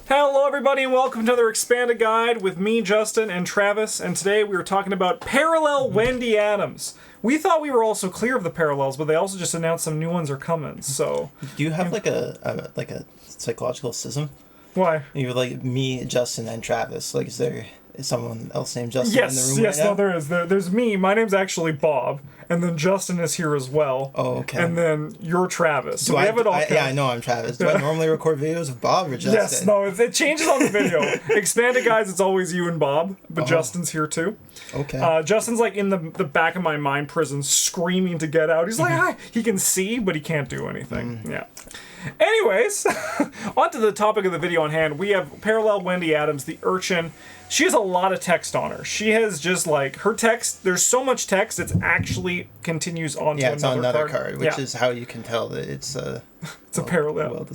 Hello everybody and welcome to another expanded guide with me, Justin, and Travis, and today we were talking about Parallel Wendy Adams. We thought we were also clear of the parallels, but they also just announced some new ones are coming, so... Do you have like a psychological schism? Why? You're like me, Justin, and Travis. Like, is someone else named Justin in the room right now? No, there is. There's me. My name's actually Bob, and then Justin is here as well. Oh, okay. And then you're Travis. So we have it all. Yeah, I know I'm Travis. Do I normally record videos of Bob or Justin? Yes, no, it changes on the video. Expanded guys, it's always you and Bob, but Justin's here too. Okay. Justin's like in the back of my mind prison screaming to get out. He's like, hi. He can see, but he can't do anything. Yeah. Anyways, on to the topic of the video on hand. We have Parallel Wendy Adams, the urchin. She has a lot of text on her. She has just like her text. There's so much text. It actually continues on to it's on another card, which is how you can tell that it's a parallel.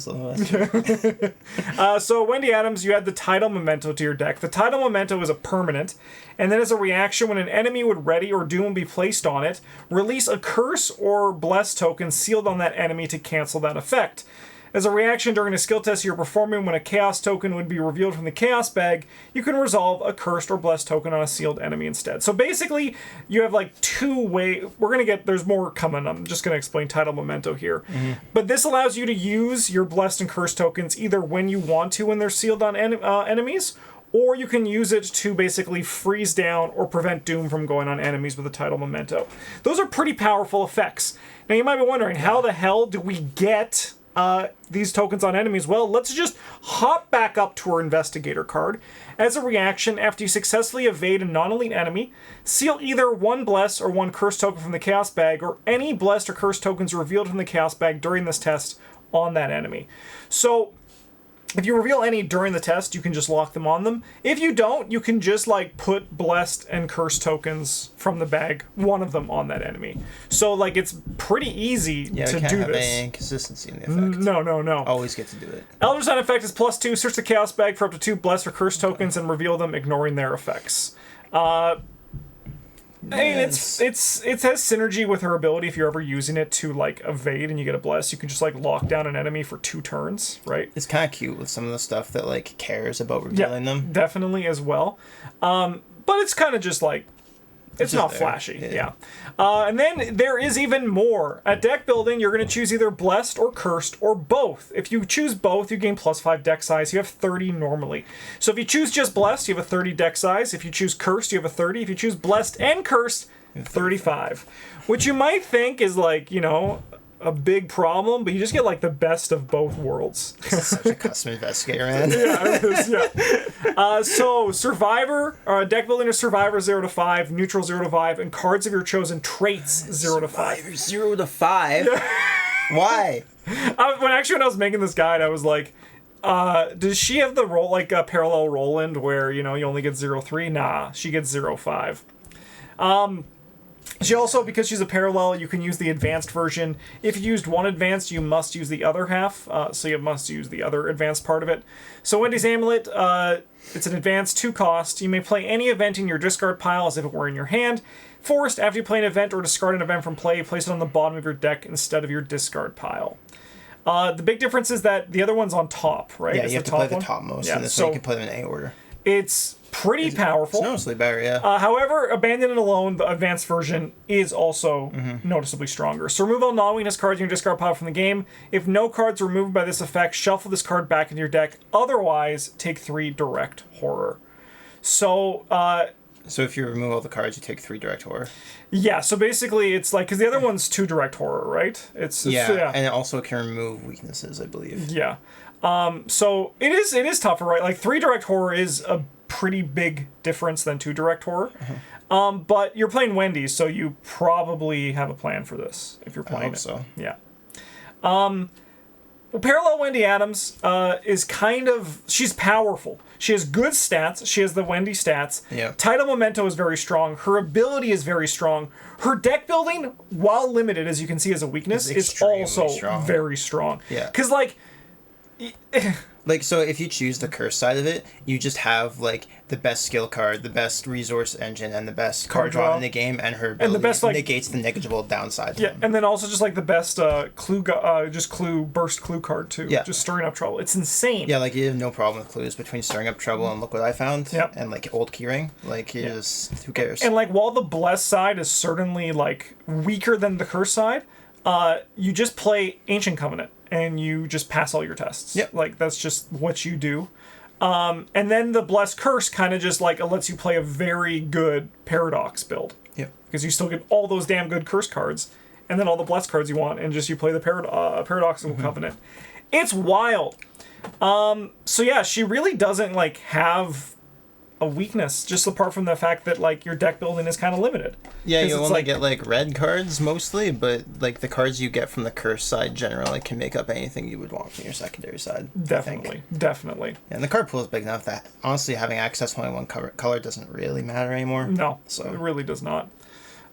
Well, so Wendy Adams, you add the title memento to your deck. The title memento is a permanent, and then as a reaction, when an enemy would ready or doom be placed on it, release a curse or bless token sealed on that enemy to cancel that effect. As a reaction during a skill test you're performing, when a chaos token would be revealed from the chaos bag, you can resolve a cursed or blessed token on a sealed enemy instead. So basically, you have like two ways. There's more coming. I'm just going to explain title memento here. But this allows you to use your blessed and cursed tokens either when you want to when they're sealed on enemies, or you can use it to basically freeze down or prevent doom from going on enemies with a title memento. Those are pretty powerful effects. Now you might be wondering, how the hell do we get these tokens on enemies? Well, let's just hop back up to our Investigator card. As a reaction, after you successfully evade a non-elite enemy, seal either one blessed or one cursed token from the chaos bag, or any blessed or cursed tokens revealed from the chaos bag during this test on that enemy. So if you reveal any during the test, you can just lock them on them. If you don't, you can just like put blessed and cursed tokens from the bag, one of them on that enemy. So like it's pretty easy to do this. Yeah, can't have any inconsistency in the effect. No. Always get to do it. Elder Sign effect is +2. Search the chaos bag for up to 2 blessed or cursed tokens and reveal them, ignoring their effects. I mean, it has synergy with her ability if you're ever using it to like evade and you get a bless. You can just like lock down an enemy for 2 turns, right? It's kind of cute with some of the stuff that like cares about revealing them. Definitely as well. But it's kind of just like it's not flashy. Yeah. And then there is even more. At deck building, you're going to choose either blessed or cursed or both. If you choose both, you gain +5 deck size. You have 30 normally. So if you choose just blessed, you have a 30 deck size. If you choose cursed, you have a 30. If you choose blessed and cursed, 35. Which you might think is like, a big problem, but you just get like the best of both worlds. Such a custom investigator, man. So Survivor, deck building is Survivor 0 to 5, Neutral 0 to 5, and cards of your chosen traits 0 to 5. Survivor 0 to 5? Yeah. Why? When I was making this guide, I was like, does she have the role like a Parallel Roland where, you only get 0-3? Nah, she gets 0-5. She also, because she's a parallel, you can use the advanced version. If you used one advanced, you must use the other half, so you must use the other advanced part of it. So Wendy's Amulet, it's an advanced 2 cost. You may play any event in your discard pile as if it were in your hand. Forced, after you play an event or discard an event from play, place it on the bottom of your deck instead of your discard pile. The big difference is that the other one's on top, right? Yeah, you have to play the topmost, and this one you can play them in any order. It's pretty powerful. It's noticeably better, yeah. However, Abandoned and Alone, the advanced version, is also noticeably stronger. So remove all non-weakness cards in your discard pile from the game. If no cards are removed by this effect, shuffle this card back into your deck. Otherwise, take 3 direct horror. So if you remove all the cards, you take 3 direct horror? Yeah, so basically it's like, because the other one's 2 direct horror, right? And it also can remove weaknesses, I believe. Yeah. So it is tougher, right? Like 3 direct horror is a pretty big difference than 2 direct horror. But you're playing Wendy, so you probably have a plan for this if you're playing it. So. Yeah. Well, Parallel Wendy Adams is she's powerful. She has good stats. She has the Wendy stats. Yeah. Title Memento is very strong. Her ability is very strong. Her deck building, while limited, as you can see as a weakness, is also very strong. Yeah. Because, like, Like, so if you choose the curse side of it, you just have, like, the best skill card, the best resource engine, and the best card draw in the game, and her ability and the best, like, negates the negligible downside. Yeah, and then also just, like, the best burst clue card, too. Yeah. Just stirring up trouble. It's insane. Yeah, like, you have no problem with clues between stirring up trouble and look what I found, Yep. and, like, old keyring. Like, you just, who cares? And, like, while the blessed side is certainly, like, weaker than the curse side, you just play Ancient Covenant, and you just pass all your tests. Yep. Like, that's just what you do. And then the Blessed Curse kind of just, like, lets you play a very good Paradox build. Yep. Because you still get all those damn good curse cards, and then all the Blessed cards you want, and just you play the Paradoxical Covenant. It's wild. So yeah, she really doesn't, like, have a weakness, just apart from the fact that, like, your deck building is kind of limited. Yeah, you only like, get, like, red cards mostly, but, like, the cards you get from the curse side generally can make up anything you would want from your secondary side. Definitely. Yeah, and the card pool is big enough that, honestly, having access to only one color doesn't really matter anymore. No, so it really does not.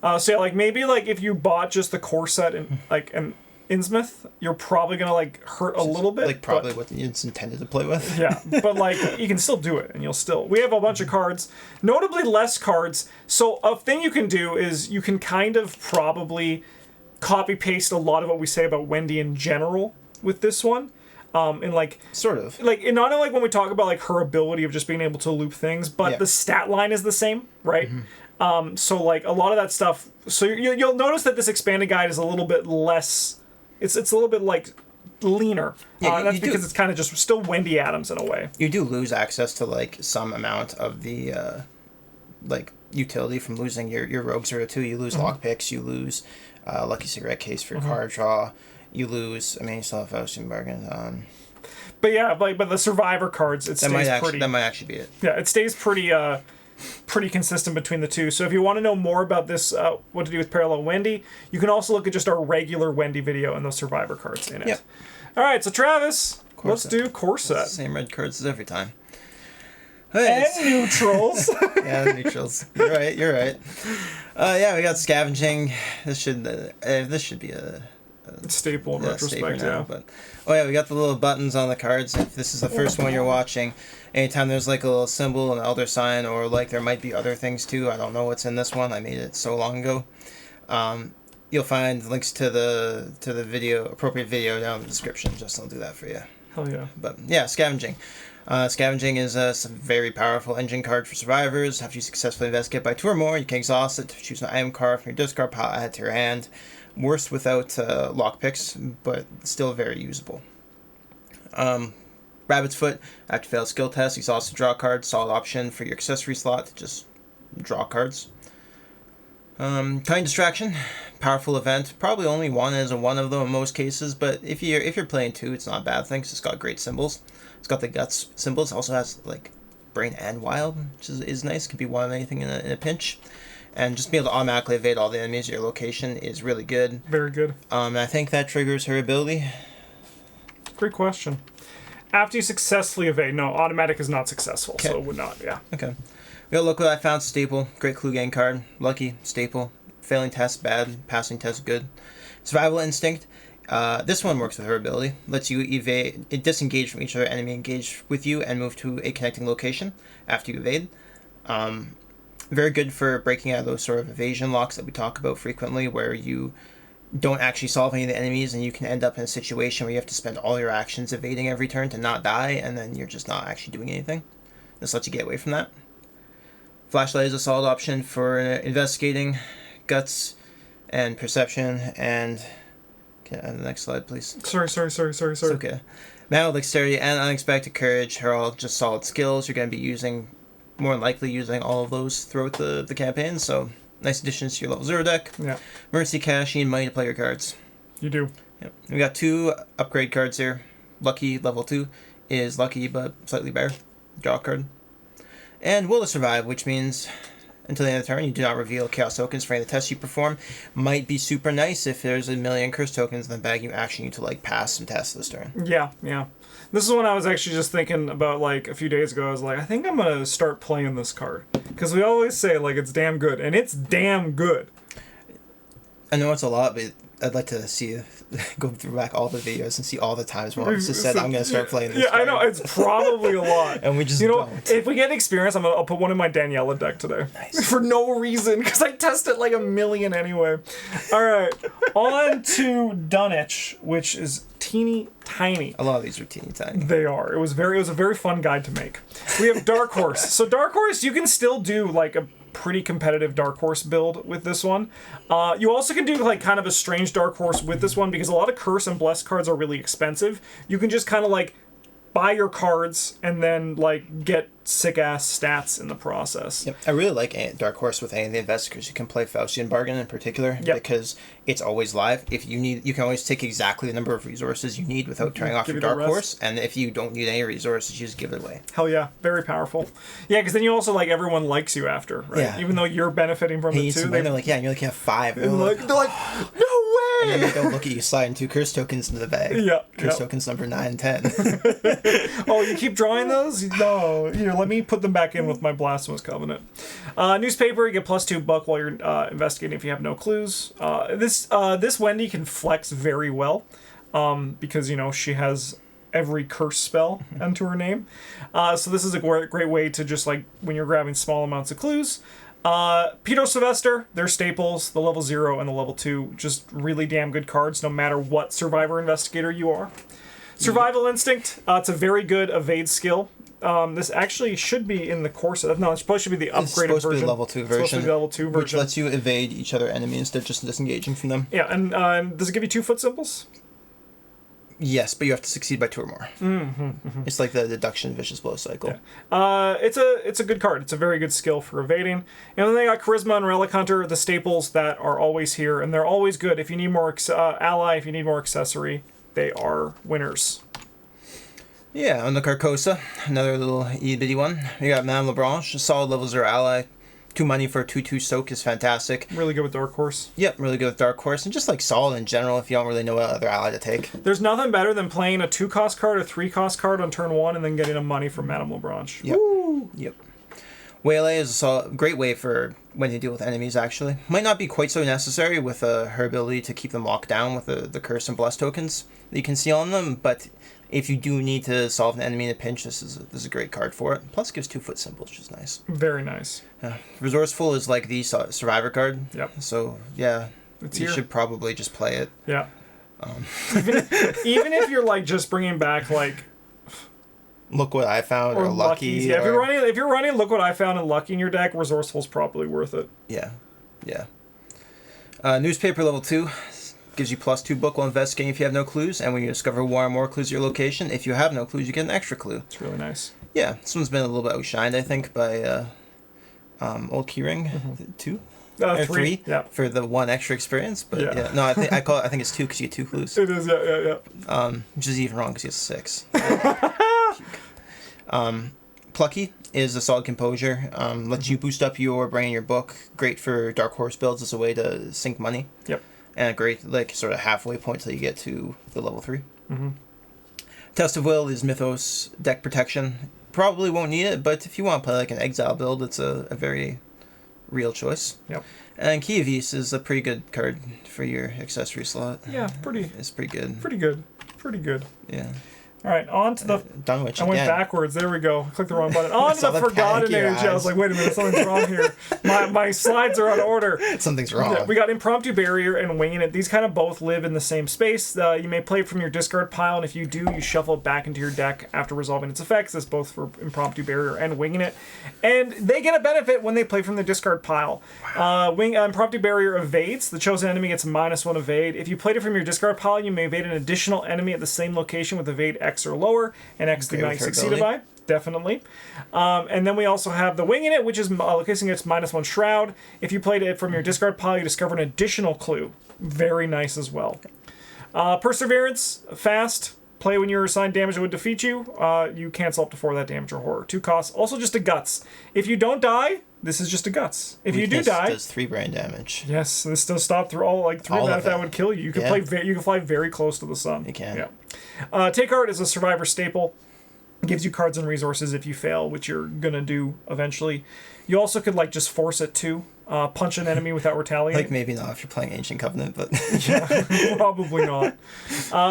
So yeah, like, maybe, like, if you bought just the core set in, like, an Innsmouth, you're probably gonna, like, hurt a little bit. Like, probably what it's intended to play with. Yeah, but, like, you can still do it, and you'll still... We have a bunch of cards, notably less cards. So a thing you can do is you can kind of probably copy-paste a lot of what we say about Wendy in general with this one. And, like... Sort of. Like, and not only, like, when we talk about, like, her ability of just being able to loop things, but the stat line is the same, right? So, like, a lot of that stuff... So you'll notice that this expanded guide is a little bit less... It's a little bit, like, leaner. Yeah, that's because it's kind of just still Wendy Adams in a way. You do lose access to, like, some amount of the, like, utility from losing your Rogue 02. You lose lockpicks, you lose Lucky Cigarette Case for your card draw, you lose... I mean, you still have Faustin Bargain. But yeah, like, but the Survivor cards, it stays pretty... That might actually be it. Yeah, it stays pretty consistent between the two. So if you want to know more about this, what to do with Parallel Wendy, you can also look at just our regular Wendy video and those Survivor cards in it. Yep. All right, so Travis, let's do core set. Same red cards as every time. And neutrals. Yeah, neutrals. You're right. Yeah, we got scavenging. This should be a staple in retrospect, now, yeah. But we got the little buttons on the cards. If this is the first one you're watching, anytime there's, like, a little symbol, an elder sign, or, like, there might be other things too. I don't know what's in this one. I made it so long ago. You'll find links to the appropriate video down in the description. Justin will do that for you. Hell yeah. But yeah, scavenging. Scavenging is a very powerful engine card for survivors. After you successfully investigate by 2 or more, you can exhaust it to choose an item card from your discard pile, add it to your hand. Worse without lockpicks, but still very usable. Rabbit's Foot. After failed skill test, exhaust to draw cards. Solid option for your accessory slot to just draw cards. Cunning Distraction. Powerful event. Probably only one as a one of them in most cases, but if you're playing 2, it's not a bad thing, 'cause it's got great symbols. It's got the guts symbols. It also has, like, brain and wild, which is nice. Could be one of anything in a pinch. And just being able to automatically evade all the enemies at your location is really good. Very good. And I think that triggers her ability. Great question. After you successfully evade, no, automatic is not successful, so it would not, yeah. Okay. We got Look What I Found, staple. Great clue game card. Lucky, staple. Failing test, bad. Passing test, good. Survival Instinct. This one works with her ability. Lets you disengage from each other enemy engaged with you and move to a connecting location after you evade. Very good for breaking out of those sort of evasion locks that we talk about frequently, where you don't actually solve any of the enemies and you can end up in a situation where you have to spend all your actions evading every turn to not die, and then you're just not actually doing anything. This lets you get away from that. Flashlight is a solid option for investigating, guts, and perception, and... Can I have the next slide, please? Sorry. It's okay. Mental dexterity and unexpected courage are all just solid skills. You're going to be more than likely using all of those throughout the campaign, so nice additions to your level 0 deck. Yeah. Emergency Cashing, money to play your cards. You do. Yep. We got 2 upgrade cards here. Lucky, level 2, is lucky but slightly better. Draw a card. And Will to Survive, which means until the end of the turn, you do not reveal chaos tokens for any of the tests you perform. Might be super nice if there's a million curse tokens in the bag. You actually need to, like, pass some tests this turn. Yeah. This is when I was actually just thinking about, like, a few days ago. I was like, I think I'm going to start playing this card. Because we always say, like, it's damn good. And it's damn good. I know it's a lot, but I'd like to see you go through back all the videos and see all the times Mom's just said, I'm going to start playing this Yeah, I know. It's probably a lot. And we just don't. If we get experience, I'll put one in my Daniela deck today. Nice. For no reason, because I test it like a million anyway. All right. On to Dunwich, which is teeny tiny. A lot of these are teeny tiny. They are. It was a very fun guide to make. We have Dark Horse. So Dark Horse, you can still do like a pretty competitive Dark Horse build with this one. You also can do like kind of a strange Dark Horse with this one because a lot of Curse and Bless cards are really expensive. You can just kind of like buy your cards and then like get sick ass stats in the process. Yep. I really like Dark Horse with any of the investigators. You can play Faustian Bargain in particular because it's always live. If you need, you can always take exactly the number of resources you need without turning off your Dark Horse. And if you don't need any resources, you just give it away. Hell yeah, very powerful. Yeah, because then you also like everyone likes you after, right? Yeah. Even though you're benefiting from it too. They're like, yeah, and you're like, you have 5. They're like, no way! And then they don't look at you sliding 2 curse tokens into the bag. Yeah. Curse tokens number 9 and 10. Oh, you keep drawing those? No. Here, let me put them back in with my Blasphemous Covenant. Newspaper, you get +2 buck while you're investigating if you have no clues. This Wendy can flex very well because, she has every curse spell into her name. So this is a great way to just, like, when you're grabbing small amounts of clues. Peter Sylvester, they're staples, the level 0 and the level 2, just really damn good cards no matter what Survivor Investigator you are. Survival Instinct, it's a very good evade skill. This actually should be in the course of... No, it's supposed to be the upgraded version. It's supposed to be the level 2 version. It's supposed to be the level 2 version. Which lets you evade each other enemy instead of just disengaging from them. Yeah, and does it give you 2 foot symbols? Yes, but you have to succeed by 2 or more. It's like the deduction vicious blow cycle. Yeah. It's a good card. It's a very good skill for evading. And then they got Charisma and Relic Hunter, the staples that are always here, and they're always good. If you need more ally, if you need more accessory, they are winners. Yeah, on the Carcosa, another little itty-bitty one. We got Madame Lebranche, a solid level 0 ally. 2 money for a 2/2 soak is fantastic. Really good with Dark Horse. Yep, really good with Dark Horse. And just like solid in general if you don't really know what other ally to take. There's nothing better than playing a 2-cost card, a 3-cost card on turn 1, and then getting a money from Madame Lebranche. Yep. Woo! Yep. Waylay is a great way for when you deal with enemies, actually. Might not be quite so necessary with her ability to keep them locked down with the Curse and Bless tokens that you can see on them, but if you do need to solve an enemy in a pinch, this is a great card for it. Plus, it gives 2 foot symbols, which is nice. Very nice. Resourceful is like the Survivor card. Yep. So, yeah, you should probably just play it. Yeah. Even if you're, like, just bringing back, like... Look what I found, or Lucky. Yeah, if you're running Look What I Found and Lucky in your deck, Resourceful's probably worth it. Yeah. Yeah. Newspaper level 2. Gives you +2 book while investigating if you have no clues, and when you discover 1 or more clues at your location, if you have no clues, you get an extra clue. It's really nice. Yeah, this one's been a little bit outshined, I think, by Old Keyring 2 or 3 for the 1 extra experience. But yeah, no, I think it's 2 because you get 2 clues. It is, yeah. Which is even wrong because you have 6. Plucky is a solid composure. Lets you boost up your brain in your book. Great for Dark Horse builds as a way to sink money. Yep. And a great, like, sort of halfway point till you get to the level 3. Test of Will is Mythos deck protection. Probably won't need it, but if you want to play like an Exile build, it's a very real choice. Yep. And Key of Ys is a pretty good card for your accessory slot. Yeah, It's pretty good. Pretty good. Yeah. All right, on to the... Dunwich I went backwards. There we go. Clicked the wrong button. On to the Forgotten Age. I was like, wait a minute, something's wrong here. My slides are out of order. Something's wrong. Yeah, we got Impromptu Barrier and Winging It. These kind of both live in the same space. You may play it from your discard pile, and if you do, you shuffle it back into your deck after resolving its effects. That's both for Impromptu Barrier and Winging It. And they get a benefit when they play from the discard pile. Impromptu Barrier evades. The chosen enemy gets -1 evade. If you played it from your discard pile, you may evade an additional enemy at the same location with evade X or lower. And X did not succeed by. Definitely. And then we also have the Wing in It, which is location gets -1 Shroud. If you played it from your discard pile, you discover an additional clue. Very nice as well. Perseverance, fast. Play when you're assigned damage that would defeat you. You cancel up to 4 of that damage or horror. 2 costs. Also just a guts. If you don't die, this is just a guts. If you do die, does 3 brain damage. Yes, this does stop through all 3 that would kill you. You can play. You can fly very close to the sun. You can. Yeah. Take Art is a Survivor staple. It gives you cards and resources if you fail, which you're going to do eventually. You also could, like, just force it to punch an enemy without retaliating. Like, maybe not if you're playing Ancient Covenant, but... Yeah, probably not.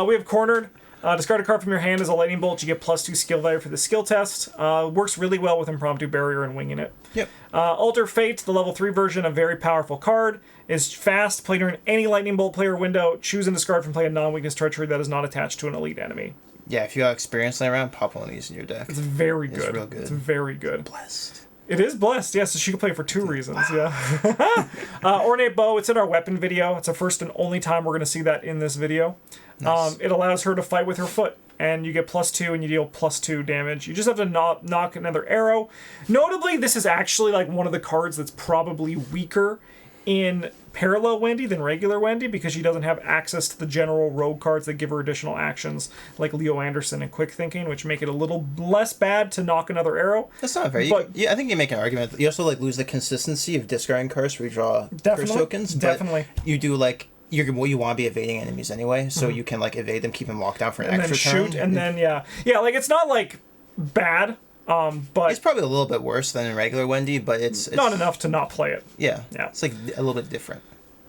We have Cornered. Discard a card from your hand as a lightning bolt. You get +2 skill value for the skill test. Works really well with Impromptu Barrier and Winging It. Yep. Alter Fate, the level 3 version, a very powerful card. Is fast. Play during any lightning bolt player window. Choose and discard from play a non-weakness treachery that is not attached to an elite enemy. Yeah, if you got experience laying around, pop one of these in your deck. It's very good. It's real good. It's very good. Blessed. It is blessed, yes. Yeah, so she can play for 2 reasons, yeah. Ornate Bow, it's in our weapon video. It's the first and only time we're going to see that in this video. Nice. It allows her to fight with her foot, and you get +2 and you deal +2 damage. You just have to knock another arrow. Notably, this is actually like one of the cards that's probably weaker in Parallel Wendy than regular Wendy because she doesn't have access to the general rogue cards that give her additional actions like Leo Anderson and Quick Thinking, which make it a little less bad to knock another arrow. That's not very... I think you make an argument. You also like lose the consistency of discarding curse where you draw curse tokens. Definitely. But you do like... you want to be evading enemies anyway, so you can like evade them, keep them locked down for an extra turn. And then shoot, and then, yeah, like it's not like bad, but... It's probably a little bit worse than in regular Wendy, but it's not enough to not play it. Yeah. It's like a little bit different.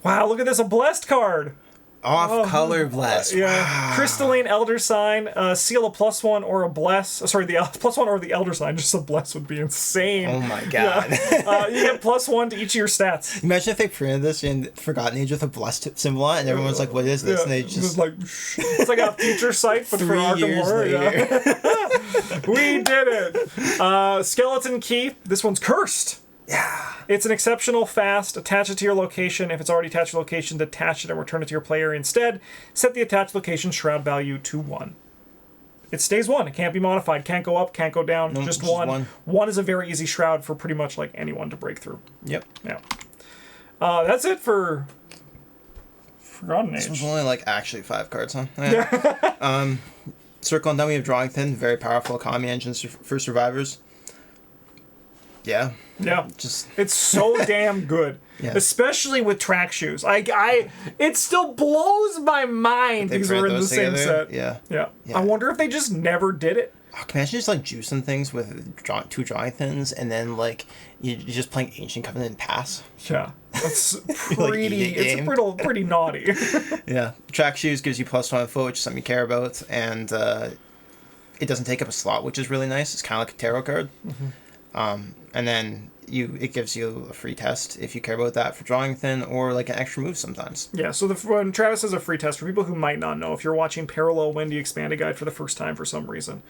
Wow, look at this, a Blessed card! Off-color Bless. Yeah. Wow. Crystalline Elder Sign, seal a +1 or a Bless. Sorry, the +1 or the Elder Sign. Just a Bless would be insane. Oh my god. Yeah. You get +1 to each of your stats. Imagine if they printed this in Forgotten Age with a Blessed symbol on it, and everyone's like, what is this? Yeah. And they just... like, it's like a future sight, but for 3 Arkham years Horror. later. Yeah. We did it! Skeleton Key. This one's cursed. Yeah. It's an exceptional fast. Attach it to your location. If it's already attached to your location, detach it and return it to your player instead. Set the attached location shroud value to 1. It stays 1. It can't be modified. Can't go up, can't go down. Nope, just 1. 1 is a very easy shroud for pretty much like anyone to break through. Yep. Yeah. That's it for Forgotten Age. This was only like actually 5 cards, huh? Yeah. Circle Undone, we have Drawing Thin, very powerful economy engine for survivors. Yeah. Yeah. Just it's so damn good. Yeah. Especially with track shoes. It still blows my mind they because we're in the same set. Yeah. Yeah. I wonder if they just never did it. Oh, can you imagine just like juicing things with 2 Drawing Thins and then like you're just playing Ancient Covenant and pass? Yeah. That's pretty it's pretty naughty. Yeah. Track shoes gives you +1 foot, which is something you care about, and it doesn't take up a slot, which is really nice. It's kind of like a tarot card. And then it gives you a free test if you care about that for Drawing Thin or like an extra move sometimes. Yeah, so when Travis has a free test, for people who might not know, if you're watching Parallel Wendy Expanded Guide for the first time for some reason,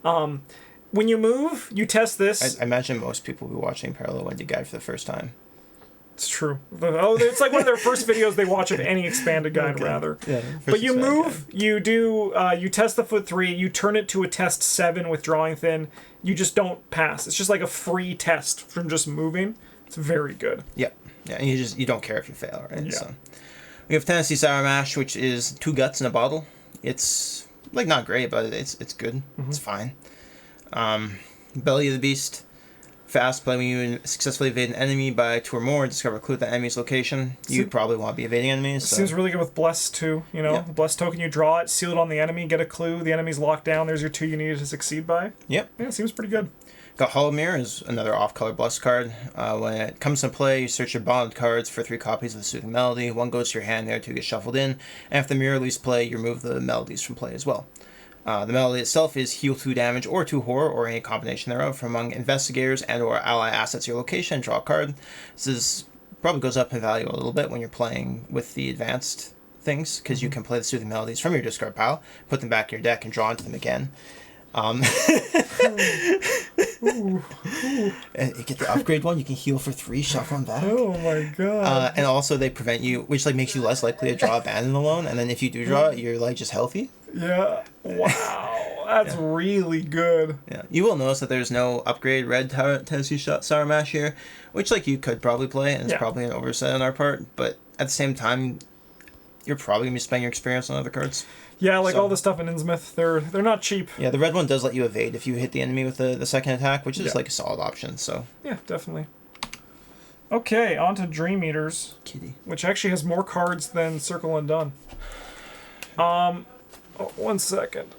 when you move, you test this. I imagine most people will be watching Parallel Wendy Guide for the first time. It's true. It's like one of their first videos they watch of any expanded guide, rather. Yeah. But you move, you do, you test the foot 3, you turn it to a test 7 with Drawing Thin. You just don't pass. It's just like a free test from just moving. It's very good. Yep. Yeah, and you don't care if you fail, right? Yeah. So we have Tennessee Sour Mash, which is 2 guts in a bottle. It's like not great, but it's good. It's fine. Belly of the Beast. Fast play when you successfully evade an enemy by 2 or more, discover a clue at the enemy's location. You probably want to be evading enemies. So. Seems really good with Bless too. The Bless token, you draw it, seal it on the enemy, get a clue, the enemy's locked down, there's your 2 you needed to succeed by. Yep. Yeah, it seems pretty good. Got Hollow Mirror is another off-color Bless card. When it comes into play, you search your bonded cards for 3 copies of the Soothing Melody. 1 goes to your hand, the other 2 get shuffled in. And if the mirror leaves play, you remove the melodies from play as well. The melody itself is heal 2 damage or 2 horror or any combination thereof from among investigators and or ally assets your location. Draw a card. This probably goes up in value a little bit when you're playing with the advanced things because you can play the Soothing Melodies from your discard pile, put them back in your deck, and draw into them again. And you get the upgrade one. You can heal for 3, shuffle them back. Oh my god! And also they prevent you, which like makes you less likely to draw Abandon alone. And then if you do draw it, you're like just healthy. Yeah. Wow. That's really good. Yeah. You will notice that there's no upgrade red Tennessee Sour Mash here, which like you could probably play, and it's probably an oversight on our part. But at the same time, you're probably gonna be spending your experience on other cards. Yeah, like all the stuff in Innsmouth, they're not cheap. Yeah, the red one does let you evade if you hit the enemy with the second attack, which is like a solid option. So yeah, definitely. Okay, on to Dream Eaters, Kitty, which actually has more cards than Circle Undone. 1 second.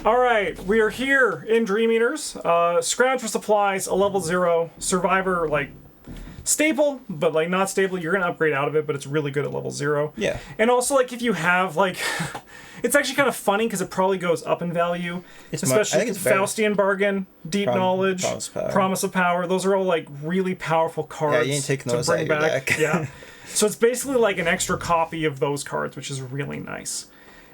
All right, we are here in Dream Eaters. Scrounge for supplies, a level 0. Survivor, like, staple, but, like, not staple. You're going to upgrade out of it, but it's really good at level 0. Yeah. And also, like, if you have, like... It's actually kind of funny because it probably goes up in value. Especially Faustian Bargain, Deep Knowledge, Promise of Power. Those are all, like, really powerful cards. Yeah, you ain't taking those out of your deck. Yeah. So it's basically like an extra copy of those cards, which is really nice.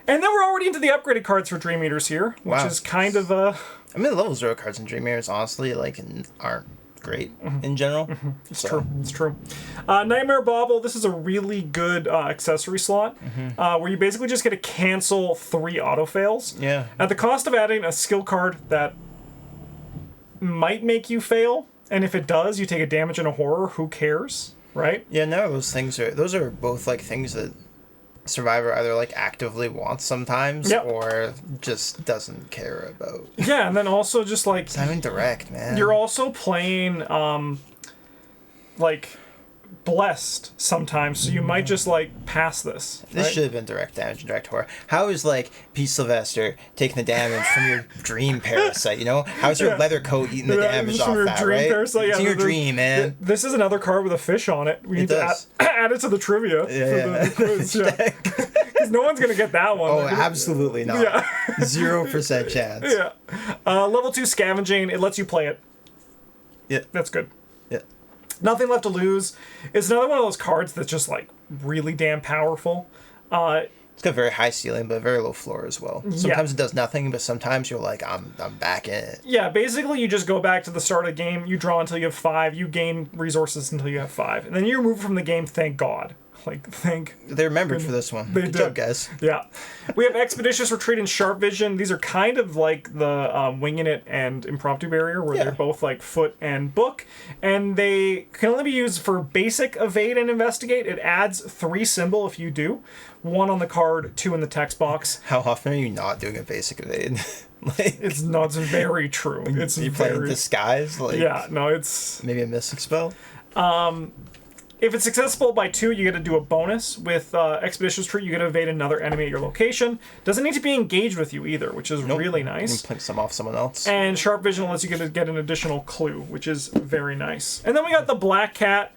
And then we're already into the upgraded cards for Dream Eaters here, which is kind of a... I mean, the level 0 cards in Dream Eaters, honestly, like, aren't great in general. It's true. Nightmare Bauble, this is a really good accessory slot, where you basically just get to cancel 3 auto-fails. Yeah. At the cost of adding a skill card that might make you fail, and if it does, you take a damage and a horror, who cares, right? Yeah, no, those are both, like, things that Survivor either, like, actively wants sometimes, or just doesn't care about. Yeah, and then also just, like... It's not even direct, man. You're also playing, like, blessed sometimes, so you might just, like, pass this. This should have been direct damage and direct horror. How is, like, Pete Sylvester taking the damage from your dream parasite, you know? How's your leather coat eating the damage off that, right? Parasite, it's in your dream, man. This is another card with a fish on it. We need to add it to the trivia for the quiz. Because no one's going to get that one. Oh, absolutely not. Yeah. 0% chance. Yeah. Level 2 Scavenging, it lets you play it. Yeah. That's good. Yeah. Nothing Left to Lose. It's another one of those cards that's just, like, really damn powerful. It's got very high ceiling, but very low floor as well. Sometimes it does nothing, but sometimes you're like, I'm back in it. Yeah, basically you just go back to the start of the game, you draw until you have 5, you gain resources until you have 5, and then you remove from the game, thank God. Like, they remembered for this one. Good job, guys. Yeah. We have Expeditious Retreat and Sharp Vision. These are kind of like the Winging It and Impromptu Barrier, where they're both like foot and book. And they can only be used for basic Evade and Investigate. It adds 3 symbol if you do. 1 on the card, 2 in the text box. How often are you not doing a basic Evade? Like, it's very true. It's you playing Disguise? Like, yeah, no, it's... Maybe a Mystic Spell? If it's successful by 2, you get to do a bonus. With Expeditious Retreat, you get to evade another enemy at your location. Doesn't need to be engaged with you either, which is really nice. You can play some off someone else. And Sharp Vision lets you get an additional clue, which is very nice. And then we got the Black Cat,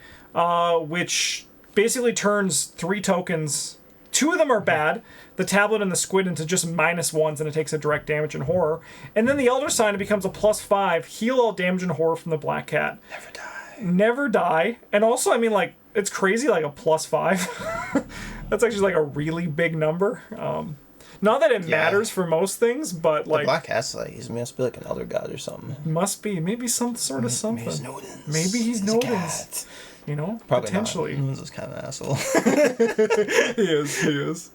which basically turns 3 tokens. 2 of them are bad. The Tablet and the Squid into just -1s, and it takes a direct damage and horror. And then the Elder Sign, it becomes a +5. Heal all damage and horror from the Black Cat. Never die. And also, I mean, like, it's crazy, like a +5. That's actually like a really big number. Not that it matters for most things, but like... The Black Cat's like, he must be like an elder god or something. Must be. Maybe some sort of something. Maybe he's Nodens. You know? Probably potentially. Nodens is kind of an asshole. He is.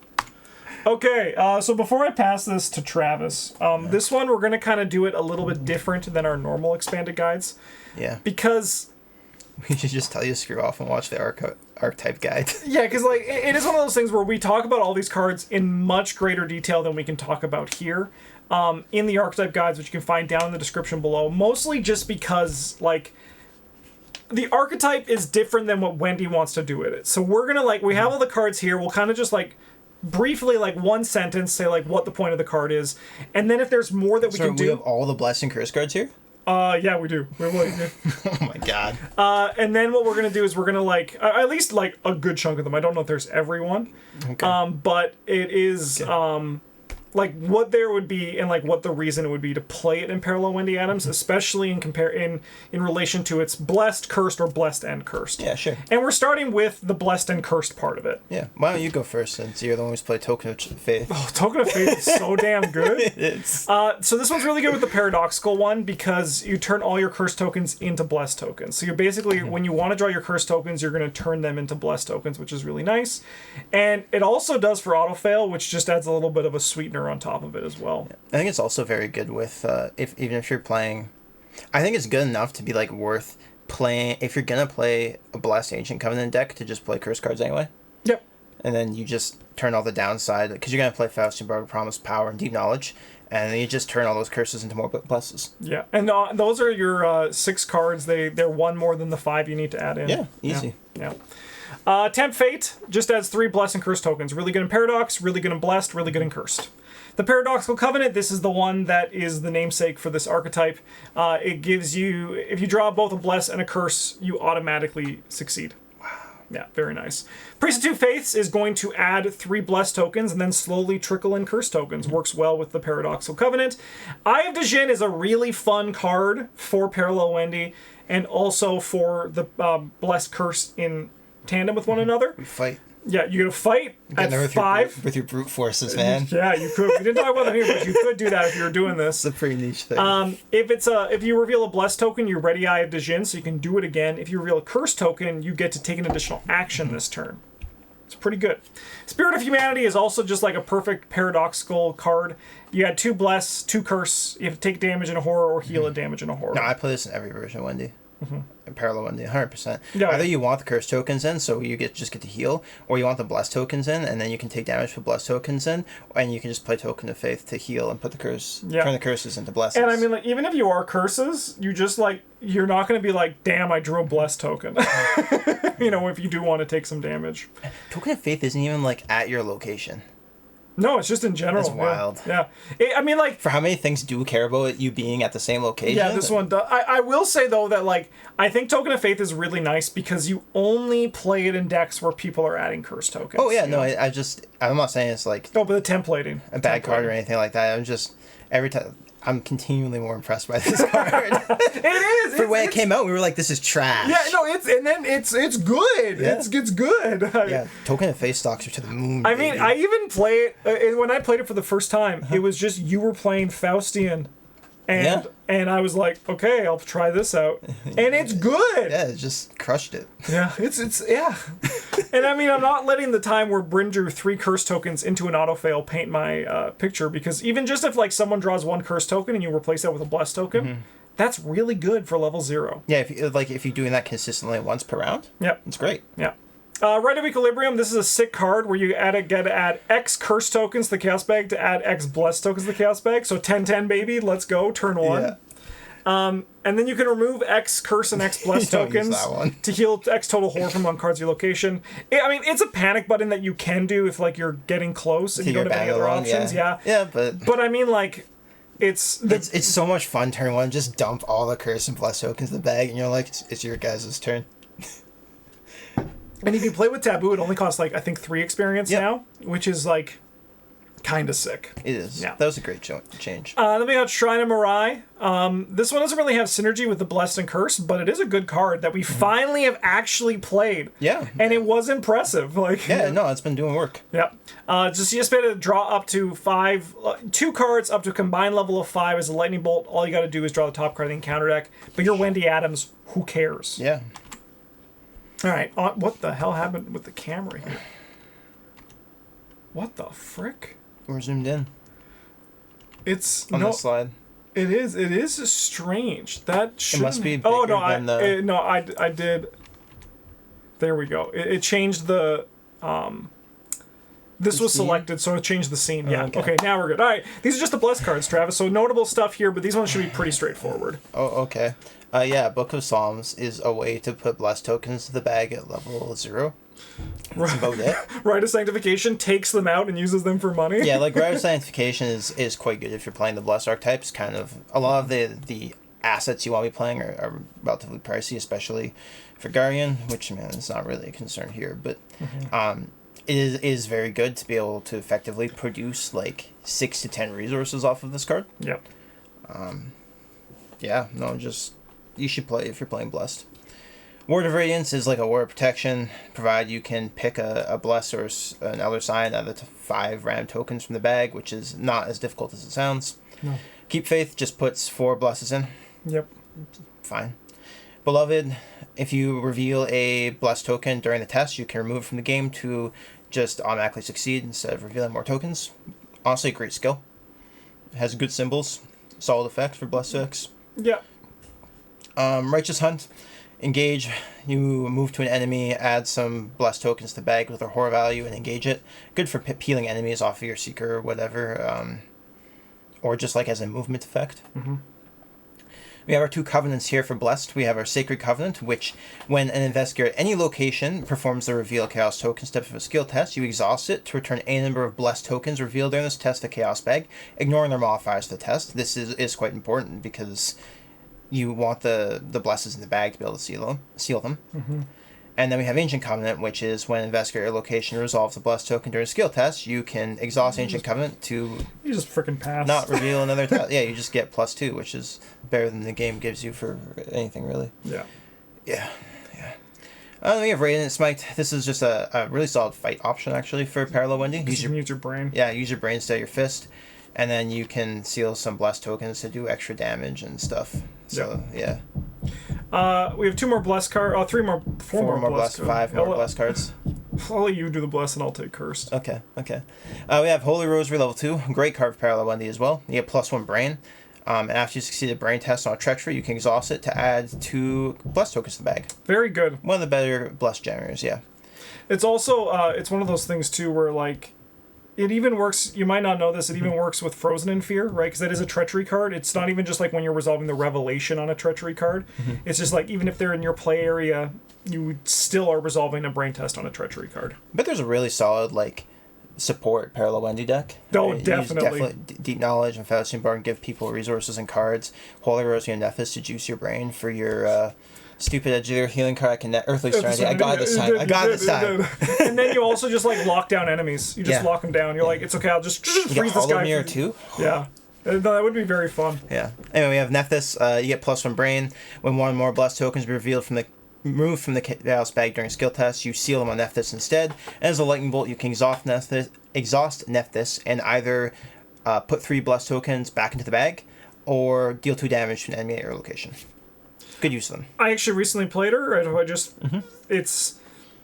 Okay, so before I pass this to Travis, this one we're going to kind of do it a little bit different than our normal expanded guides. Yeah. Because... We should just tell you to screw off and watch the archetype guide. Yeah, because like it is one of those things where we talk about all these cards in much greater detail than we can talk about here in the archetype guides, which you can find down in the description below. Mostly just because like the archetype is different than what Wendy wants to do with it. So we're gonna like we have all the cards here. We'll kind of just like briefly like one sentence say like what the point of the card is, and then if there's more that we can do. We have all the blessing curse cards here. Yeah, we do. Oh my god. And then what we're gonna do is we're gonna like at least like a good chunk of them. I don't know if there's every one. Okay. But it is like what there would be and like what the reason it would be to play it in Parallel Wendy Adams, especially in relation to its blessed, cursed, or blessed and cursed. Yeah, sure. And we're starting with the blessed and cursed part of it. Yeah. Why don't you go first since you're the one who's played Token of Faith? Oh, Token of Faith is so damn good. It's... So this one's really good with the paradoxical one because you turn all your cursed tokens into blessed tokens. So you're basically, when you want to draw your cursed tokens, you're going to turn them into blessed tokens, which is really nice. And it also does for auto fail, which just adds a little bit of a sweetener on top of it as well. I think it's also very good with even if you're playing. I think it's good enough to be like worth playing if you're gonna play a Blessed Ancient Covenant deck to just play curse cards anyway. Yep. And then you just turn all the downside because you're gonna play Faustian Bargain, Promise, Power, and Deep Knowledge, and then you just turn all those curses into more blesses. Yeah, and those are your 6 cards. They're 1 more than the 5 you need to add in. Yeah, easy. Yeah. Tempt Fate just adds 3 blessed and cursed tokens. Really good in Paradox, really good in Blessed, really good in Cursed. The Paradoxical Covenant, this is the one that is the namesake for this archetype. It gives you, if you draw both a bless and a curse, you automatically succeed. Yeah, very nice. Priest of Two Faiths is going to add 3 bless tokens and then slowly trickle in curse tokens. Works well with the Paradoxical Covenant. Eye of Djinn is a really fun card for Parallel Wendy and also for the bless curse in tandem with one another. We fight. Yeah, you're going to fight at 5. With your brute forces, man. Yeah, you could. We didn't talk about that here, but you could do that if you were doing this. It's a pretty niche thing. If you reveal a bless token, you ready Eye of Djinn, so you can do it again. If you reveal a curse token, you get to take an additional action this turn. It's pretty good. Spirit of Humanity is also just like a perfect paradoxical card. You had 2 bless, 2 curse. You have to take damage in a horror or heal a damage in a horror. No, I play this in every version of Wendy. Parallel Wendy, 100%. Yeah. Either you want the curse tokens in, so you just get to heal, or you want the bless tokens in, and then you can take damage with bless tokens in, and you can just play Token of Faith to heal and put the curse, turn the curses into blessings. And I mean, like, even if you are curses, you just like you're not going to be like, damn, I drew a bless token. You know, if you do want to take some damage. Token of Faith isn't even like at your location. No, it's just in general. That's wild. Yeah. I mean, like... For how many things do care about you being at the same location? Yeah, this one does. I will say, though, that, like, I think Token of Faith is really nice because you only play it in decks where people are adding curse tokens. Oh, yeah, no, I'm not saying it's, like... No, but the templating. A bad card or anything like that. I'm just... Every time... I'm continually more impressed by this card. It is. For when it came out, we were like, "This is trash." Yeah, no, it's good. Yeah. It's good. Yeah, Token of Face stocks are to the moon. I mean, I even play it when I played it for the first time. It was just you were playing Faustian, and I was like, okay, I'll try this out, and it's good. Yeah, it just crushed it. Yeah, it's yeah. And I mean, I'm not letting the time where Bryn drew 3 curse tokens into an auto fail paint my picture, because even just if like someone draws 1 curse token and you replace that with a bless token, that's really good for level 0. Yeah, if you're doing that consistently once per round, yep, it's great. Yeah. Rite of Equilibrium, this is a sick card where you get to add X curse tokens to the Chaos Bag to add X bless tokens to the Chaos Bag. So 10-10, baby, let's go, turn 1. Yeah. And then you can remove X curse and X bless tokens to heal X total horror from on cards your location. I mean, it's a panic button that you can do if like you're getting close and you don't have any other options. Yeah. Yeah, but I mean, like, it's so much fun. Turn 1, just dump all the curse and bless tokens in the bag, and you're like, it's your guys' turn. And if you play with Taboo, it only costs like I think 3 experience now, which is like kind of sick. It is. Yeah. That was a great change. Then we got Shrine of Mirai. This one doesn't really have synergy with the Blessed and Curse, but it is a good card that we finally have actually played. Yeah. And it was impressive. Like, yeah, no, it's been doing work. Yeah. You just able to draw up to 2 cards up to a combined level of 5 as a lightning bolt. All you got to do is draw the top card and counter deck. But you're Wendy Adams. Who cares? Yeah. All right. What the hell happened with the camera here? What the frick? We're zoomed in. It's on this slide. It is. It is strange. That should. It must be. Bigger than I did. There we go. It changed the. This was selected, so it changed the scene. Yeah. Okay. Now we're good. All right. These are just the bless cards, Travis. So notable stuff here, but these ones should be pretty straightforward. Oh, okay. Yeah. Book of Psalms is a way to put bless tokens to the bag at level 0. That's about it. Rite of Sanctification takes them out and uses them for money. Yeah, like Rite of Sanctification is quite good if you're playing the bless archetypes. Kind of a lot of the assets you want to be playing are relatively pricey, especially for Guardian, which is not really a concern here, but it is very good to be able to effectively produce like 6 to 10 resources off of this card. Yep. Yeah, no, just you should play if you're playing blessed. Ward of Radiance is like a ward of protection, provided you can pick a bless or an Elder Sign out of the 5 random tokens from the bag, which is not as difficult as it sounds. No. Keep Faith just puts 4 blesses in. Yep. Fine. Beloved, if you reveal a bless token during the test, you can remove it from the game to just automatically succeed instead of revealing more tokens. Honestly, a great skill. It has good symbols, solid effect for bless decks. Yeah. Righteous Hunt. Engage, you move to an enemy, add some blessed tokens to the bag with a horror value, and engage it. Good for peeling enemies off of your Seeker or whatever, or just like as a movement effect. We have our 2 covenants here for Blessed. We have our Sacred Covenant, which, when an investigator at any location performs the Reveal Chaos Token step of a skill test, you exhaust it to return a number of Blessed tokens revealed during this test to Chaos Bag, ignoring their modifiers to the test. This is quite important because you want the Blesses in the bag to be able to seal them. Mm-hmm. And then we have Ancient Covenant, which is when investigator location resolves a Blessed token during a skill test, you can exhaust Ancient Covenant to... You just freaking pass. Not reveal another test. Yeah, you just get +2, which is better than the game gives you for anything, really. Yeah. Yeah. Then we have Radiant Smite. This is just a really solid fight option, actually, for Parallel Wendy. You can use your brain. Yeah, use your brain instead of your fist. And then you can seal some Blessed tokens to do extra damage and stuff. So, yeah. We have 2 more Blessed cards. Oh, 3 more. 4 more Blessed. 5 more Blessed cards. I'll let you do the Blessed and I'll take Cursed. Okay. We have Holy Rosary level 2. Great card for Parallel Wendy as well. You get +1 brain. And after you succeed a brain test on a treachery, you can exhaust it to add 2 Blessed tokens to the bag. Very good. One of the better Blessed generators, yeah. It's also, it's one of those things too where like, it even works, you might not know this, it even works with Frozen in Fear, right? Because that is a treachery card. It's not even just like when you're resolving the revelation on a treachery card. Mm-hmm. It's just like, even if they're in your play area, you still are resolving a brain test on a treachery card. But there's a really solid, like, support Parallel Wendy deck. Oh, definitely. Deep Knowledge and Faustian Bargain give people resources and cards. Holy Rosary and Nephthys to juice your brain for your stupid edge healing card. Earthly Serenity. I got it this time. And then you also just like lock down enemies. You just lock them down. You're like, it's okay, I'll just freeze this guy. Mirror too? Yeah. That would be very fun. Yeah. Anyway, we have Nephthys. You get +1 brain. When 1 or more Blessed tokens is revealed removed from the Chaos Bag during a skill test, you seal them on Nephthys instead. And as a lightning bolt, you can exhaust Nephthys and either put 3 Blessed tokens back into the bag or deal 2 damage to an enemy at your location. Good use of them. I actually recently played her. I just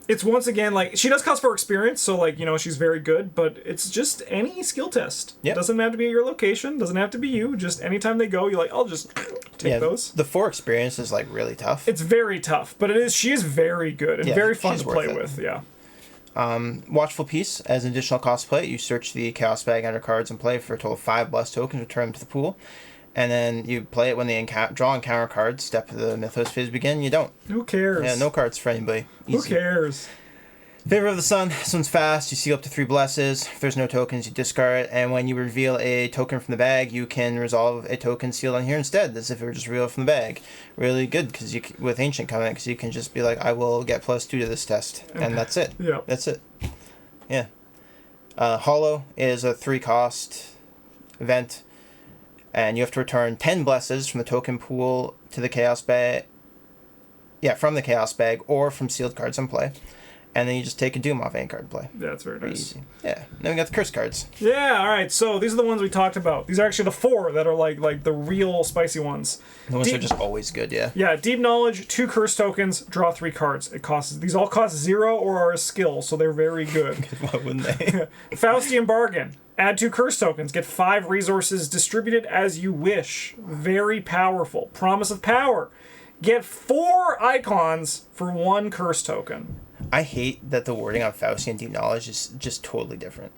it's once again like she does cost for experience, so like she's very good, but it's just any skill test. Yep. Doesn't have to be at your location. Doesn't have to be you. Just anytime they go, you're like, I'll just take those. The 4 experience is like really tough. It's very tough, but she is very good and very fun to play with. Yeah. Watchful Peace. As an additional cost play, you search the Chaos Bag under cards and play for a total of 5 Blessed tokens, return them to the pool. And then you play it when they draw encounter cards. Step of the Mythos phase begin. You don't. Who cares? Yeah, no cards for anybody. Easy. Who cares? Favor of the Sun. This one's fast. You seal up to 3 Blesses. If there's no tokens, you discard it. And when you reveal a token from the bag, you can resolve a token sealed on here instead, as if it were just revealed from the bag. Really good because with Ancient Covenant, because you can just be like, I will get +2 to this test, and that's it. Yeah, that's it. Yeah. Hollow is a 3-cost event. And you have to return 10 Blesses from the token pool to the Chaos Bag. Yeah, from the Chaos Bag or from sealed cards in play. And then you just take a Doom off any card in play. Yeah, that's very nice. Easy. Yeah. Then we got the Curse cards. Yeah, alright. So these are the ones we talked about. These are actually the 4 that are like the real spicy ones. The ones that are just always good, yeah. Yeah, Deep Knowledge, 2 Curse tokens, draw 3 cards. These all cost 0 or are a skill, so they're very good. Why wouldn't they? Faustian Bargain. Add 2 Curse tokens. Get 5 resources distributed as you wish. Very powerful. Promise of Power. Get 4 icons for 1 Curse token. I hate that the wording on Faustian Deep Knowledge is just totally different.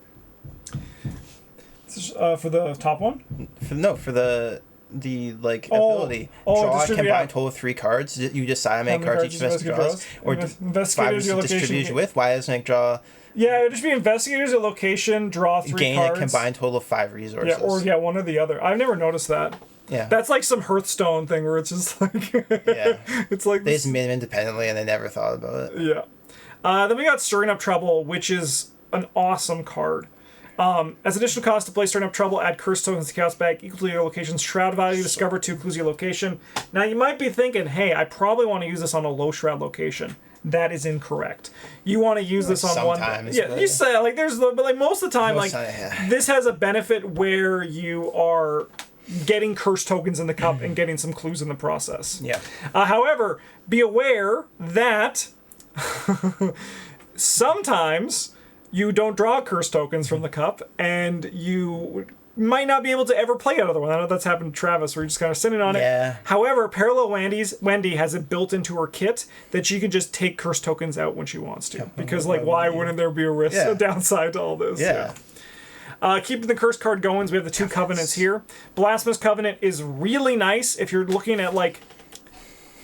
For the top one? For the ability. Draw a combined total of 3 cards. You decide how many cards each investigator draws. Or 5 distributes with. Why doesn't it draw... Yeah, it would just be investigators at location, draw 3 cards. Gain a combined total of 5 resources. Yeah, one or the other. I've never noticed that. Yeah. That's like some Hearthstone thing where it's just like... yeah. It's like... They just made them independently and they never thought about it. Yeah. Then we got Stirring Up Trouble, which is an awesome card. As additional cost to play Stirring Up Trouble, add Curse tokens to Chaos Bag equal to your location's Shroud value. Discover 2 clues your location. Now, you might be thinking, hey, I probably want to use this on a low Shroud location. That is incorrect. You want to use this on one... Yeah, you say, like, but like most of the time, this has a benefit where you are getting Curse tokens in the cup and getting some clues in the process. Yeah. However, be aware that sometimes you don't draw Curse tokens from the cup, and you might not be able to ever play another one. I know that's happened to Travis, where you're just kind of sitting on it. However, Parallel Wendy has it built into her kit that she can just take Curse tokens out when she wants to. Because, like, why wouldn't there be a risk, a downside to all this? Yeah. Keeping the curse card going, we have the 2 covenants here. Blasphemous Covenant is really nice if you're looking at like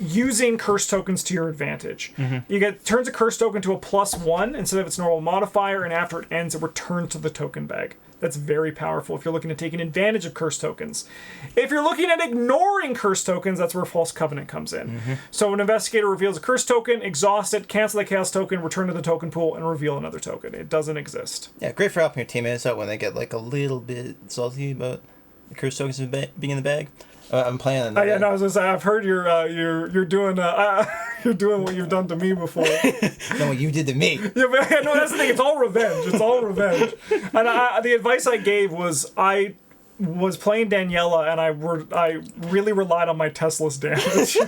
using curse tokens to your advantage. You get turns a curse token to a +1 instead of its normal modifier, and after it ends, it returns to the token bag. That's very powerful if you're looking at taking advantage of curse tokens. If you're looking at ignoring curse tokens, that's where False Covenant comes in. So an investigator reveals a curse token, exhaust it, cancel that chaos token, return to the token pool, and reveal another token. It doesn't exist. Yeah, great for helping your teammates out when they get like a little bit salty about the curse tokens being in the bag. I'm playing on that. Yeah, no, I was gonna say, I've heard you're doing you're doing what you've done to me before. No, what you did to me. Yeah, but no, that's the thing. It's all revenge. It's all revenge. And the advice I gave was I was playing Daniela, and I really relied on my Tesla's damage.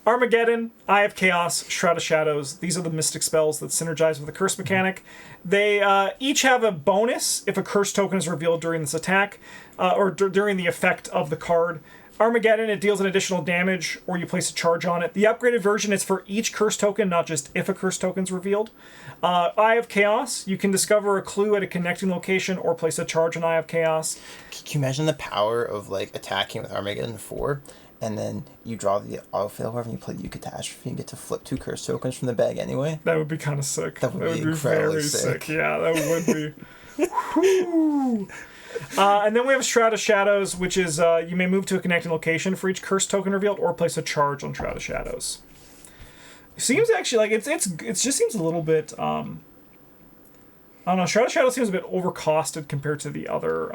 Armageddon, Eye of Chaos, Shroud of Shadows. These are the mystic spells that synergize with the curse mechanic. They each have a bonus if a curse token is revealed during this attack, or during the effect of the card. Armageddon, it deals an additional damage, or you place a charge on it. The upgraded version is for each curse token, not just if a curse token is revealed. Eye of Chaos, you can discover a clue at a connecting location or place a charge on Eye of Chaos. Can you imagine the power of like attacking with Armageddon 4? And then you draw the autofill, however, and you play the Catastrophe and get to flip 2 curse tokens from the bag anyway. That would be kind of sick. That would be incredibly very sick. Yeah, that would be. Whew. And then we have Shroud of Shadows, which is you may move to a connecting location for each curse token revealed, or place a charge on Shroud of Shadows. It seems actually like it just seems a little bit. I don't know. Shroud of Shadows seems a bit overcosted compared to the other.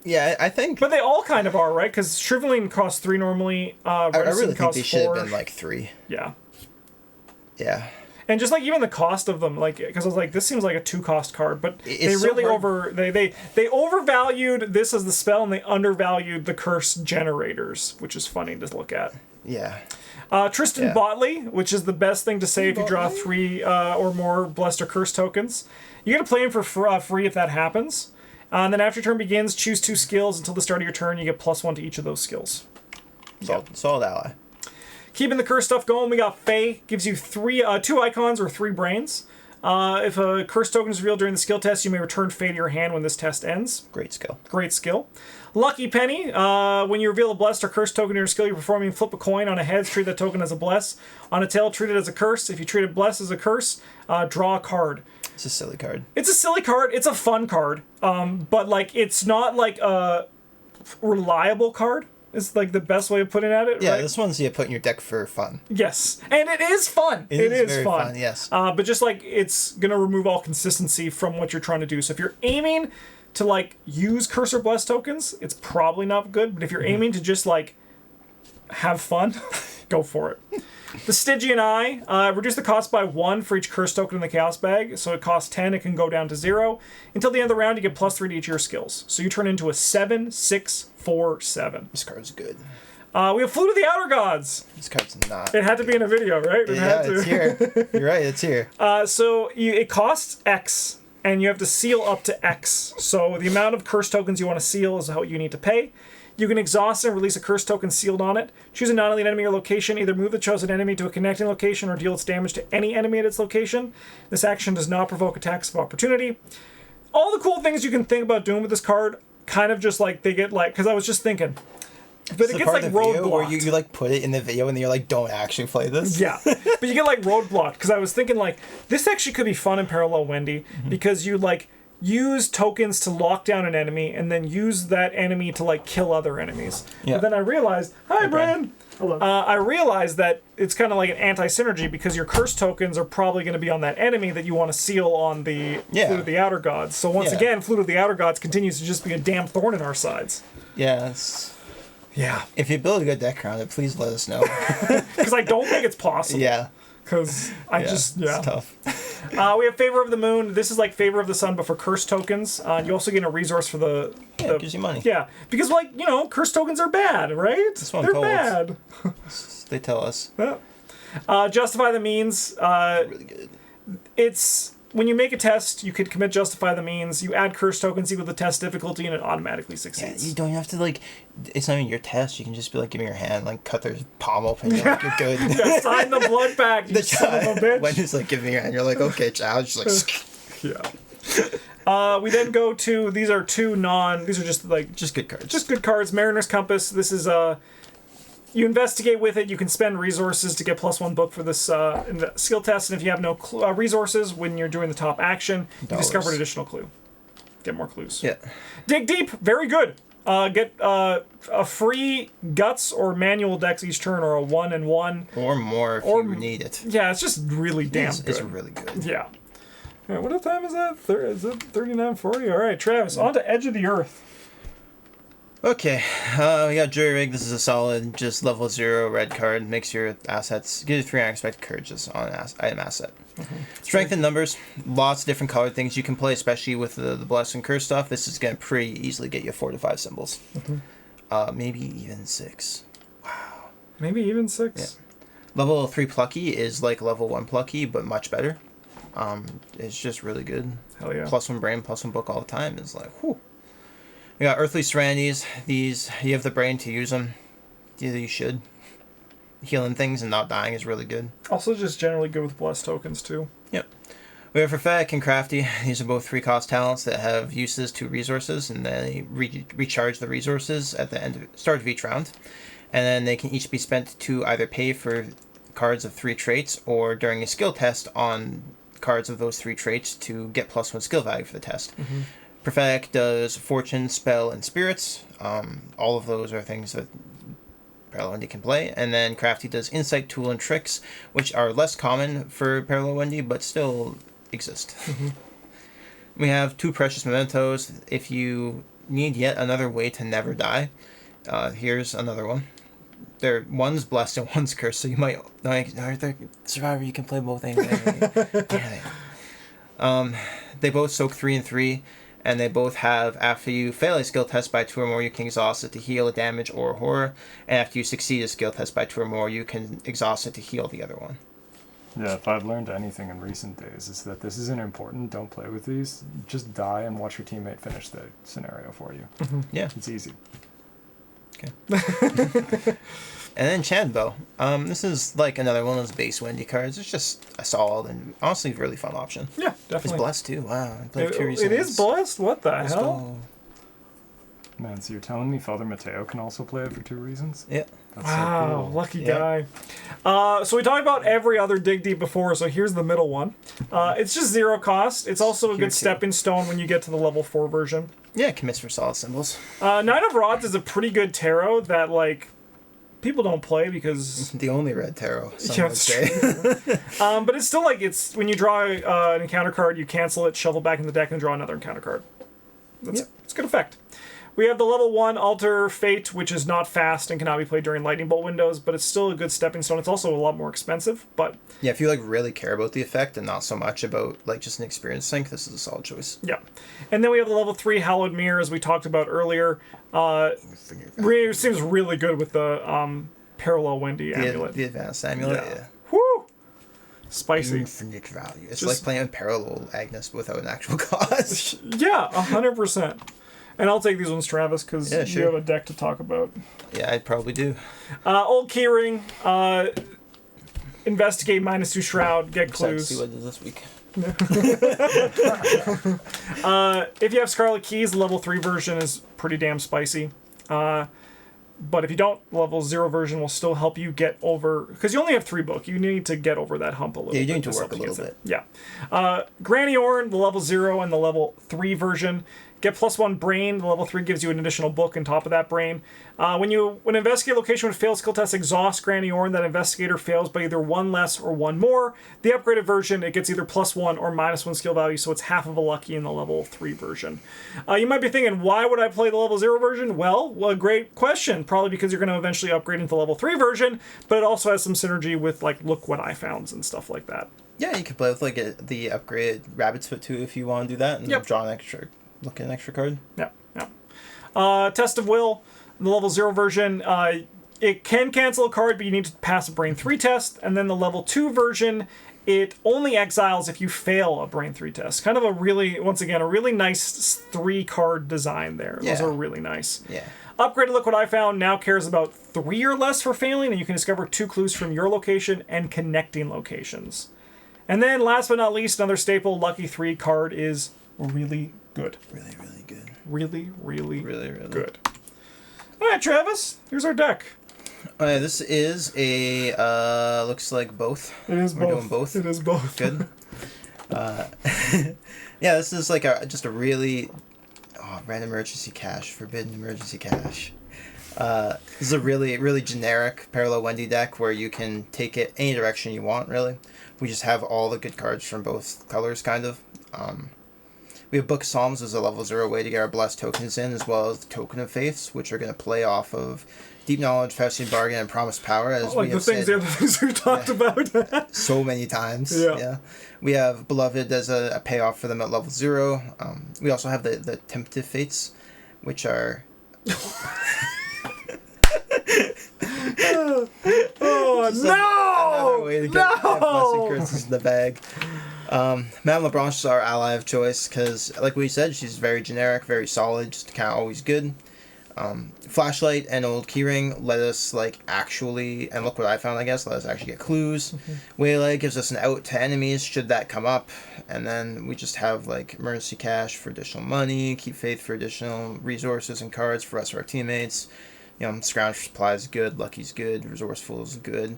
Yeah, I think. But they all kind of are, right? Because Shriveling costs 3 normally. I really think they should 4. have been like 3. Yeah. Yeah. And just like even the cost of them, like, because I was like, this seems like a 2-cost card, but It's they really so they overvalued this as the spell, and they undervalued the curse generators, which is funny to look at. Yeah. Tristan Botley, which is the best thing to say if you draw 3 or more blessed or curse tokens. You get to play him for free if that happens. And then after your turn begins, choose 2 skills. Until the start of your turn, you get +1 to each of those skills. Solid ally. Keeping the curse stuff going, we got Fae. Gives you 2 icons or 3 brains. If a curse token is revealed during the skill test, you may return Fae to your hand when this test ends. Great skill. Great skill. Lucky Penny. When you reveal a blessed or curse token in your skill you're performing, flip a coin. On a heads, treat that token as a bless. On a tail, treat it as a curse. If you treat it blessed as a curse, draw a card. It's a silly card. It's a silly card. It's a fun card. But like it's not like a reliable card. It's like the best way of putting at it. Yeah, right? this one's you put in your deck for fun. Yes, and it is fun. It is very fun. Yes. But just like it's gonna remove all consistency from what you're trying to do. So if you're aiming to like use curse or bless tokens, it's probably not good. But if you're aiming to just like have fun, go for it. The Stygian Eye, reduce the cost by 1 for each curse token in the Chaos Bag. So it costs 10, it can go down to 0. Until the end of the round, you get +3 to each of your skills. So you turn into a 7/6/4/7. This card's good. We have Flute of the Outer Gods. This card's not. It had to be in a video, right? It's here. You're right, it's here. It costs X, and you have to seal up to X. So the amount of curse tokens you want to seal is what you need to pay. You can exhaust and release a curse token sealed on it. Choose a non-elite enemy or location. Either move the chosen enemy to a connecting location or deal its damage to any enemy at its location. This action does not provoke attacks of opportunity. All the cool things you can think about doing with this card, kind of just like they get like, because I was just thinking, but it gets like roadblocked. Where you like put it in the video and then you're like, don't actually play this. Yeah, but you get like roadblocked because I was thinking like this actually could be fun in Parallel Wendy because you like use tokens to lock down an enemy and then use that enemy to like kill other enemies. Yeah. But then I realized, hi Brandon. Hello. I realized that it's kind of like an anti-synergy because your curse tokens are probably going to be on that enemy that you want to seal on the Flute of the Outer Gods. So once again, Flute of the Outer Gods continues to just be a damn thorn in our sides. Yes. Yeah. If you build a good deck around it, please let us know. Because I don't think it's possible. Yeah. Because it's tough. We have Favor of the Moon. This is like Favor of the Sun, but for curse tokens. You also get a resource for the... it gives you money. Yeah, because like, you know, curse tokens are bad, right? They're bad. They tell us. Yeah. Justify the Means. Really good. It's... When you make a test, you could commit Justify the Means. You add curse tokens equal the test difficulty, and it automatically succeeds. Yeah, you don't have to, like... It's not even your test. You can just be like, give me your hand, like, cut their palm open, you're like, you're good. Yeah, sign the blood pact, you son of a bitch. When it's like, give me your hand, you're like, okay, child. Just like... Yeah. We then go to, these are just good cards. Just good cards. Mariner's Compass. This is you investigate with it. You can spend resources to get +1 book for this skill test, and if you have no resources when you're doing the top action, you discover an additional clue. Get more clues. Yeah. Dig deep. Very good. Get a free guts or manual decks each turn, or a 1 and 1 or more if you need it. Yeah, it's just really damn good. It's really good. Yeah. All right, what time is that? Is it 39:40? All right, Travis, on to Edge of the Earth. Okay, we got Jury Rig. This is a solid, just level 0 red card. Makes your assets, gives you 3 unexpected courages on an item asset. Mm-hmm. Strength in numbers, lots of different colored things you can play, especially with the Bless and Curse stuff. This is going to pretty easily get you 4 to 5 symbols. Mm-hmm. Maybe even 6. Wow. Maybe even 6? Yeah. Level 3 Plucky is like level 1 Plucky, but much better. It's just really good. Hell yeah. +1 brain, +1 book all the time is like, whew. We got Earthly Serenities. These, you have the brain to use them. You should. Healing things and not dying is really good. Also just generally good with blessed tokens too. Yep. We have Prophetic and Crafty. These are both 3-cost talents that have uses to resources, and they recharge the resources at the start of each round. And then they can each be spent to either pay for cards of 3 traits, or during a skill test on cards of those 3 traits to get +1 skill value for the test. Mm-hmm. Prophetic does Fortune, Spell, and Spirits. All of those are things that Parallel Wendy can play. And then Crafty does Insight, Tool, and Tricks, which are less common for Parallel Wendy, but still exist. Mm-hmm. We have 2 Precious Mementos. If you need yet another way to never die, here's another one. One's blessed and one's cursed, so you might Survivor. You can play both things. They both soak 3 and 3, and they both have, after you fail a skill test by 2 or more, you can exhaust it to heal a damage or a horror, and after you succeed a skill test by 2 or more, you can exhaust it to heal the other one. Yeah, if I've learned anything in recent days, is that this isn't important. Don't play with these. Just die and watch your teammate finish the scenario for you. Mm-hmm. Yeah. It's easy. Okay. And then Chadbow. This is like another one of those base Wendy cards. It's just a solid and honestly really fun option. Yeah, definitely. It's blessed too. Wow. It is blessed? What the hell? Man, so you're telling me Father Mateo can also play it for 2 reasons? Yeah. That's wow, so cool. Lucky guy. So we talked about every other Dig Deep before, so here's the middle one. It's just 0 cost. It's also a good stepping stone when you get to the level 4 version. Yeah, it commits for solid symbols. Knight of Rods is a pretty good tarot that, like, people don't play because the only red tarot. Yeah, would say. But it's still like when you draw an encounter card, you cancel it, shuffle back in the deck, and draw another encounter card. It's a good effect. We have the level 1 Alter Fate, which is not fast and cannot be played during lightning bolt windows, but it's still a good stepping stone. It's also a lot more expensive, but yeah, if you like really care about the effect and not so much about like just an experience sink, this is a solid choice. Yeah, and then we have the level 3 Hallowed Mirror, as we talked about earlier. It seems really good with the Parallel Wendy amulet. The advanced amulet. Yeah. Woo! Spicy. Infinite value. It's just like playing Parallel Agnes without an actual cost. Yeah, 100%. And I'll take these ones, Travis, because you have a deck to talk about. Yeah, I probably do. Old Keyring, investigate -2 Shroud, get clues. See what it is this week. If you have Scarlet Keys, the level 3 version is pretty damn spicy. But if you don't, level 0 version will still help you get over, because you only have 3 book. You need to get over that hump a little bit. Yeah, you need to work a little bit. Yeah. Granny Orn, the level 0 and the level 3 version. Get +1 brain. The level 3 gives you an additional book on top of that brain. When investigate location with failed skill test exhaust Granny Orn, that investigator fails by either 1 less or 1 more. The upgraded version, it gets either +1 or -1 skill value, so it's half of a lucky in the level 3 version. You might be thinking, why would I play the level 0 version? Well, great question. Probably because you're going to eventually upgrade into the level 3 version, but it also has some synergy with like Look What I Found and stuff like that. Yeah, you could play with like the upgraded Rabbit's Foot too if you want to do that, and draw an extra. Look at an extra card. Yeah. Test of Will, the level 0 version. It can cancel a card, but you need to pass a Brain 3 test. And then the level 2 version, it only exiles if you fail a Brain 3 test. Kind of a really nice 3-card design there. Those are really nice. Yeah. Upgraded Look What I Found now cares about 3 or less for failing, and you can discover 2 clues from your location and connecting locations. And then, last but not least, another staple Lucky 3 card is really good. Really, really good. Really Really good. All right, Travis, here's our deck. All right, this is a, looks like both. It is We're both. doing both. It is both. Good. Yeah, this is like just a really... Oh, random emergency cash. Forbidden emergency cash. This is a really, really generic Parallel Wendy deck where you can take it any direction you want, really. We just have all the good cards from both colors, kind of. We have Book of Psalms as a level 0 way to get our blessed tokens in, as well as the Token of Faiths, which are going to play off of Deep Knowledge, Faustian Bargain, and Promised Power, as we have said the other things we talked about. so many times. Yeah. We have Beloved as a payoff for them at level 0. We also have the Temptive Fates, which are... Oh, Another way to get No! blessing curses in the bag. Madame LeBlanche is our ally of choice because, like we said, she's very generic, very solid, just kind of always good. Flashlight and Old Keyring let us actually, and look what I found, I guess, let us actually get clues. Mm-hmm. Waylay gives us an out to enemies should that come up, and then we just have emergency cash for additional money, Keep Faith for additional resources and cards for us or our teammates. Scrounge for supplies is good, Lucky's good, Resourceful is good.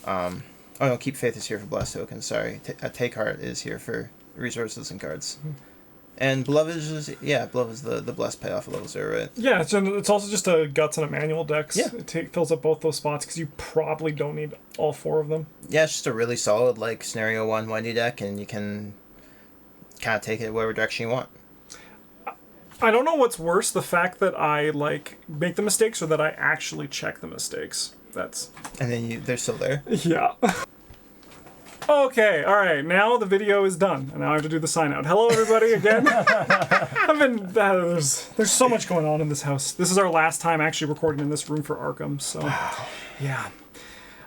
Oh no, Keep Faith is here for blessed tokens, sorry. Take Heart is here for resources and cards. Mm-hmm. And Beloved is the blessed payoff at level 0, right? Yeah, it's also just a Guts and a Manual deck. Yeah. It fills up both those spots because you probably don't need all 4 of them. Yeah, it's just a really solid Scenario 1 Wendy deck, and you can kind of take it whatever direction you want. I don't know what's worse, the fact that I make the mistakes or that I actually check the mistakes. That's... And then they're still there. Yeah. Okay, alright, now the video is done, and now I have to do the sign out. Hello everybody again. There's so much going on in this house. This is our last time actually recording in this room for Arkham, so yeah.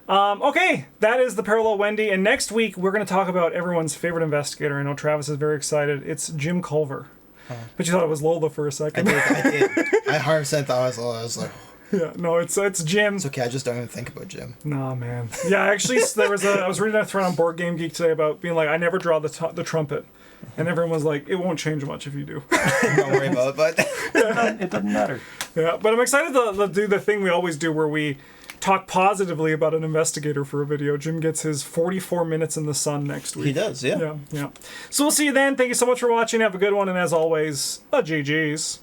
Okay, that is the Parallel Wendy, and next week we're going to talk about everyone's favorite investigator. I know Travis is very excited. It's Jim Culver. But you thought it was Lola for a second. I did. I 100% thought it was Lola. I was like... Yeah, no, it's Jim. It's okay, I just don't even think about Jim. Nah, man. Yeah, actually, I was reading a thread on Board Game Geek today about being I never draw the trumpet. And everyone was like, it won't change much if you do. Don't worry about it, but... It doesn't matter. Yeah, but I'm excited to do the thing we always do where we talk positively about an investigator for a video. Jim gets his 44 minutes in the sun next week. He does, yeah. Yeah. So we'll see you then. Thank you so much for watching. Have a good one. And as always, GG's.